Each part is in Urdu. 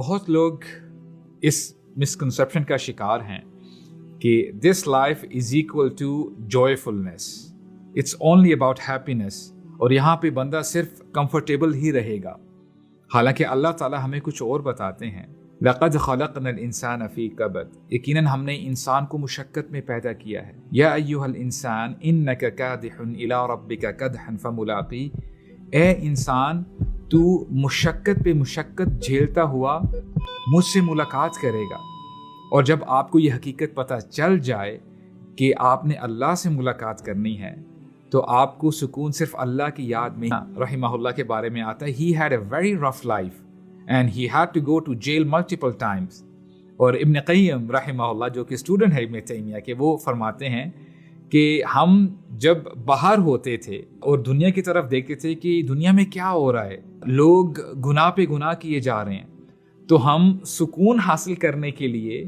بہت لوگ اس مسکنسیپشن کا شکار ہیں کہ this life is equal to joyfulness, it's only about happiness, اور یہاں پہ بندہ صرف کمفرٹیبل ہی رہے گا، حالانکہ اللہ تعالیٰ ہمیں کچھ اور بتاتے ہیں۔ لَقَدْ خَلَقْنَا الْإِنسَانَ فِي كَبَدٍ، یقیناً ہم نے انسان کو مشقت میں پیدا کیا ہے۔ یا ایھا الانسان انک کادح الی ربک کدحا فملاقی، اے انسان تو مشقت پہ مشقت جھیلتا ہوا مجھ سے ملاقات کرے گا۔ اور جب آپ کو یہ حقیقت پتہ چل جائے کہ آپ نے اللہ سے ملاقات کرنی ہے تو آپ کو سکون صرف اللہ کی یاد میں۔ رحمہ اللہ کے بارے میں آتا ہے he had a very rough life and he had to go to jail multiple times۔ اور ابن قیم رحمہ اللہ جو کہ اسٹوڈنٹ ہے ابن تیمیہ کے، وہ فرماتے ہیں کہ ہم جب باہر ہوتے تھے اور دنیا کی طرف دیکھتے تھے کہ دنیا میں کیا ہو رہا ہے، لوگ گناہ پہ گناہ کیے جا رہے ہیں، تو ہم سکون حاصل کرنے کے لیے،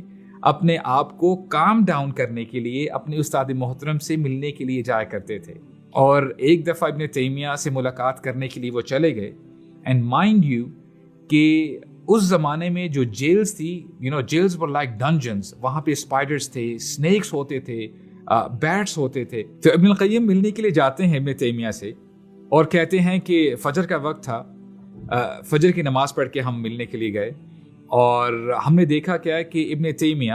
اپنے آپ کو کام ڈاؤن کرنے کے لیے اپنے استاد محترم سے ملنے کے لیے جایا کرتے تھے۔ اور ایک دفعہ ابن تیمیہ سے ملاقات کرنے کے لیے وہ چلے گئے، اینڈ مائنڈ یو کہ اس زمانے میں جو جیلز تھی، جیلز ور لائک ڈنجنز، وہاں پہ اسپائڈرز تھے، اسنیکس ہوتے تھے، بیٹس ہوتے تھے۔ تو ابن القیم ملنے کے لیے جاتے ہیں ابن تیمیہ سے اور کہتے ہیں کہ فجر کا وقت تھا، فجر کی نماز پڑھ کے ہم ملنے کے لیے گئے، اور ہم نے دیکھا کیا ہے کہ ابن تیمیہ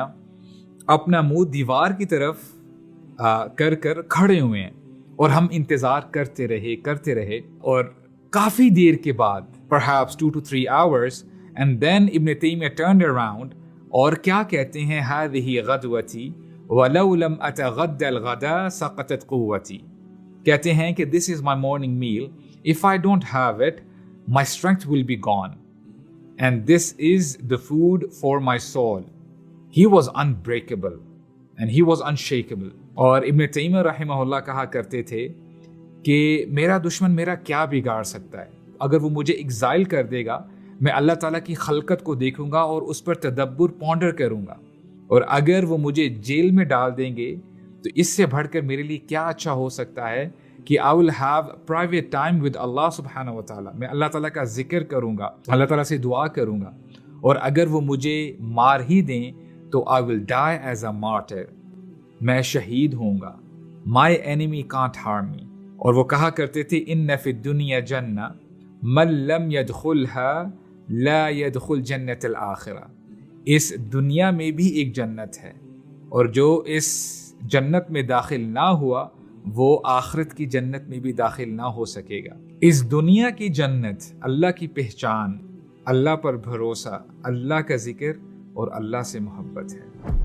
اپنا منہ دیوار کی طرف کر کھڑے ہوئے ہیں، اور ہم انتظار کرتے رہے اور کافی دیر کے بعد perhaps 2 to 3 hours and then ابن تیمیہ turned around اور کیا کہتے ہیں هذه غدوتي ولو لم اتغدى الغداء سقطت قوتي، کہتے ہیں کہ this is my morning meal, if I don't have it my strength will be gone and this is the food for my soul۔ He was unbreakable and he was unshakable۔ اور ابن تیمیہ رحمہ اللہ کہا کرتے تھے کہ میرا دشمن میرا کیا بگاڑ سکتا ہے، اگر وہ مجھے ایگزائل کر دے گا میں اللہ تعالیٰ کی خلقت کو دیکھوں گا اور اس پر تدبر پونڈر کروں گا، اور اگر وہ مجھے جیل میں ڈال دیں گے تو اس سے بڑھ کر میرے لیے کیا اچھا ہو سکتا ہے کہ I will have private time with اللہ سبحانہ و تعالیٰ، میں اللہ تعالیٰ کا ذکر کروں گا، اللہ تعالیٰ سے دعا کروں گا، اور اگر وہ مجھے مار ہی دیں تو I will die as a martyr، میں شہید ہوں گا۔ My enemy can't harm me۔ اور وہ کہا کرتے تھے ان فی الدنیا جنہ من لم يدخلها لا يدخل جنت الآخرہ، اس دنیا میں بھی ایک جنت ہے، اور جو اس جنت میں داخل نہ ہوا وہ آخرت کی جنت میں بھی داخل نہ ہو سکے گا۔ اس دنیا کی جنت اللہ کی پہچان، اللہ پر بھروسہ، اللہ کا ذکر اور اللہ سے محبت ہے۔